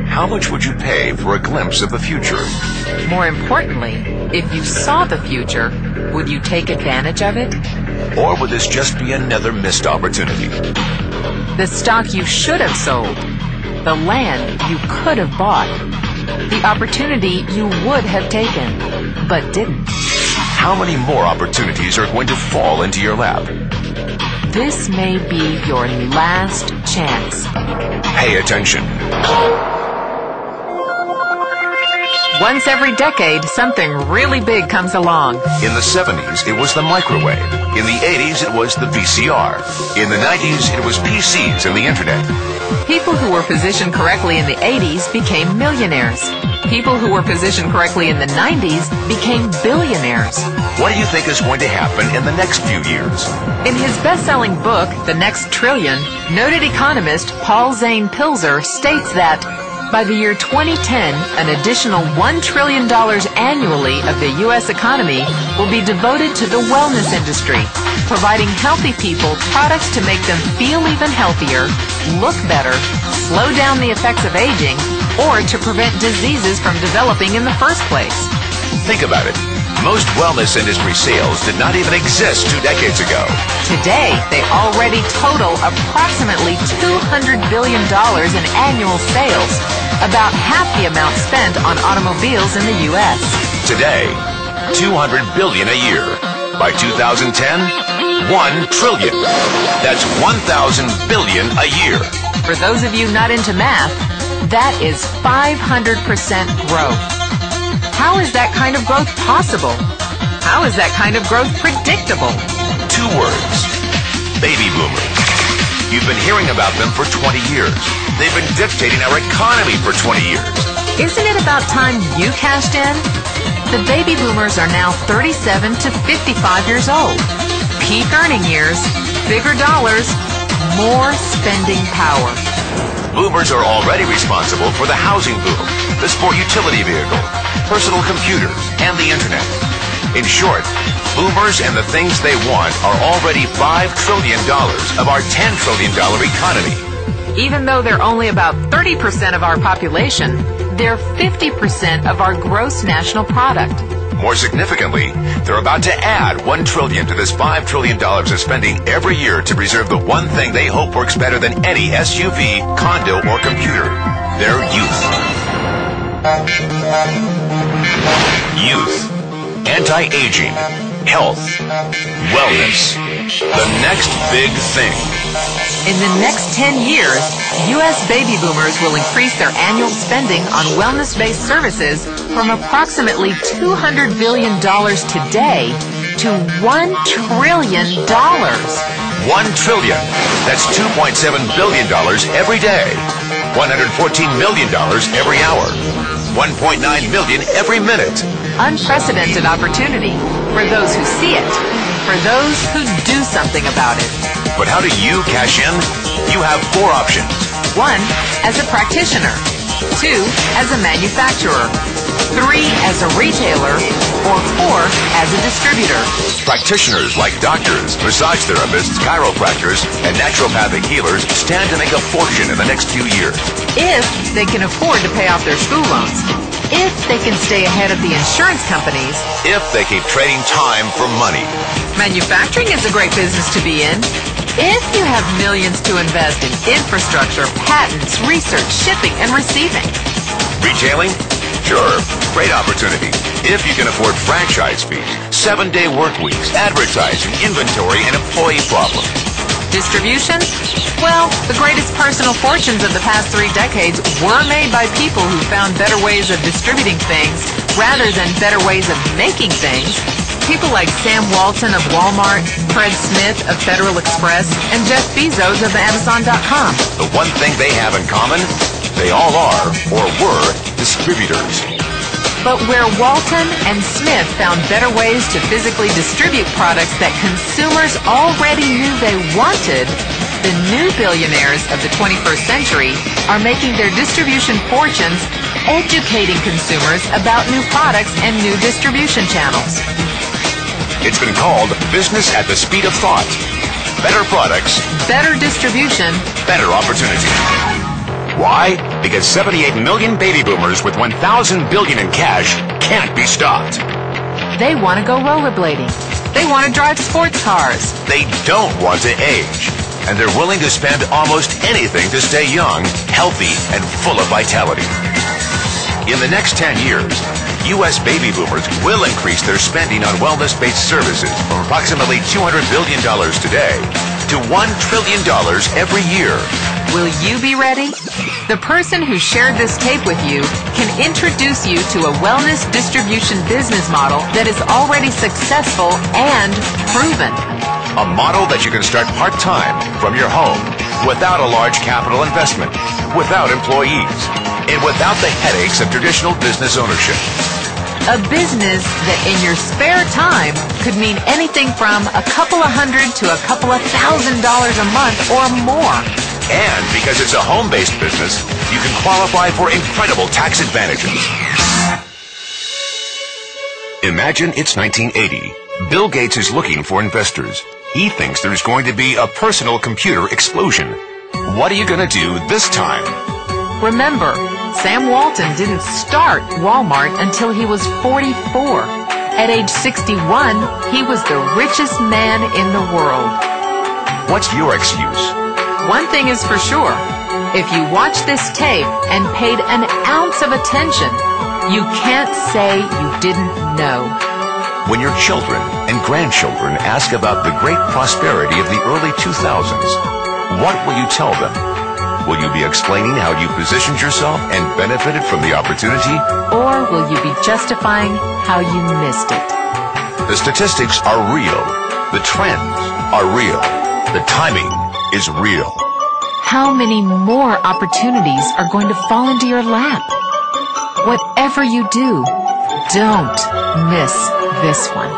How much would you pay for a glimpse of the future? More importantly, if you saw the future, would you take advantage of it? Or would this just be another missed opportunity? The stock you should have sold, the land you could have bought, the opportunity you would have taken, but didn't. How many more opportunities are going to fall into your lap? This may be your last chance. Pay attention. Once every decade, something really big comes along. In the 70s, it was the microwave. In the 80s, it was the VCR. In the 90s, it was PCs and the internet. People who were positioned correctly in the 80s became millionaires. People who were positioned correctly in the 90s became billionaires. What do you think is going to happen in the next few years? In his best-selling book, The Next Trillion, noted economist Paul Zane Pilzer states that by the year 2010, an additional $1 trillion annually of the U.S. economy will be devoted to the wellness industry, providing healthy people products to make them feel even healthier, look better, slow down the effects of aging, or to prevent diseases from developing in the first place. Think about it. Most wellness industry sales did not even exist 2 decades ago. Today, they already total approximately $200 billion in annual sales, about half the amount spent on automobiles in the U.S. Today, $200 billion a year. By 2010, $1 trillion. That's 1,000 billion a year. For those of you not into math, that is 500% growth. How is that kind of growth possible? How is that kind of growth predictable? 2 words. Baby boomers. You've been hearing about them for 20 years. They've been dictating our economy for 20 years. Isn't it about time you cashed in? The baby boomers are now 37 to 55 years old. Peak earning years, bigger dollars, more spending power. Boomers are already responsible for the housing boom, the sport utility vehicle, personal computers, and the internet. In short, boomers and the things they want are already $5 trillion of our $10 trillion economy. Even though they're only about 30% of our population, they're 50% of our gross national product. More significantly, they're about to add $1 trillion to this $5 trillion of spending every year to preserve the one thing they hope works better than any SUV, condo, or computer: their youth. Youth. Anti-aging. Health. Wellness. The next big thing. In the next 10 years, U.S. baby boomers will increase their annual spending on wellness-based services from approximately $200 billion today to $1 trillion. $1 trillion. That's $2.7 billion every day. $114 million every hour. 1.9 million every minute. Unprecedented opportunity for those who see it, for those who do something about it. But how do you cash in? You have 4 options. 1, as a practitioner. 2, as a manufacturer. 3, as a retailer. Or 4, as a distributor. Practitioners like doctors, massage therapists, chiropractors, and naturopathic healers stand to make a fortune in the next few years. If they can afford to pay off their school loans. If they can stay ahead of the insurance companies. If they keep trading time for money. Manufacturing is a great business to be in. If you have millions to invest in infrastructure, patents, research, shipping, and receiving. Retailing? Sure, great opportunity. If you can afford franchise fees, 7-day work weeks, advertising, inventory, and employee problems. Distribution? Well, the greatest personal fortunes of the past 3 decades were made by people who found better ways of distributing things rather than better ways of making things. People like Sam Walton of Walmart, Fred Smith of Federal Express, and Jeff Bezos of Amazon.com. The one thing they have in common, they all are, or were, distributors. But where Walton and Smith found better ways to physically distribute products that consumers already knew they wanted, the new billionaires of the 21st century are making their distribution fortunes educating consumers about new products and new distribution channels. It's been called business at the speed of thought. better products, better distribution, better opportunity. Why? Because 78 million baby boomers with 1,000 billion in cash can't be stopped. they want to go rollerblading. They want to drive sports cars. They don't want to age. And they're willing to spend almost anything to stay young, healthy, and full of vitality. In the next 10 years, U.S. baby boomers will increase their spending on wellness-based services from approximately $200 billion today to $1 trillion every year. Will you be ready? The person who shared this tape with you can introduce you to a wellness distribution business model that is already successful and proven. A model that you can start part-time from your home without a large capital investment, without employees, and without the headaches of traditional business ownership. A business that in your spare time could mean anything from a couple of hundred to a couple of $1,000s a month or more. And because it's a home-based business, you can qualify for incredible tax advantages. Imagine it's 1980. Bill Gates is looking for investors. He thinks there's going to be a personal computer explosion. What are you going to do this time? Remember, Sam Walton didn't start Walmart until he was 44. At age 61, he was the richest man in the world. What's your excuse? One thing is for sure. If you watch this tape and paid an ounce of attention, you can't say you didn't know. When your children and grandchildren ask about the great prosperity of the early 2000s, what will you tell them? Will you be explaining how you positioned yourself and benefited from the opportunity? Or will you be justifying how you missed it? The statistics are real. The trends are real. The timing is real. How many more opportunities are going to fall into your lap? Whatever you do, don't miss this one.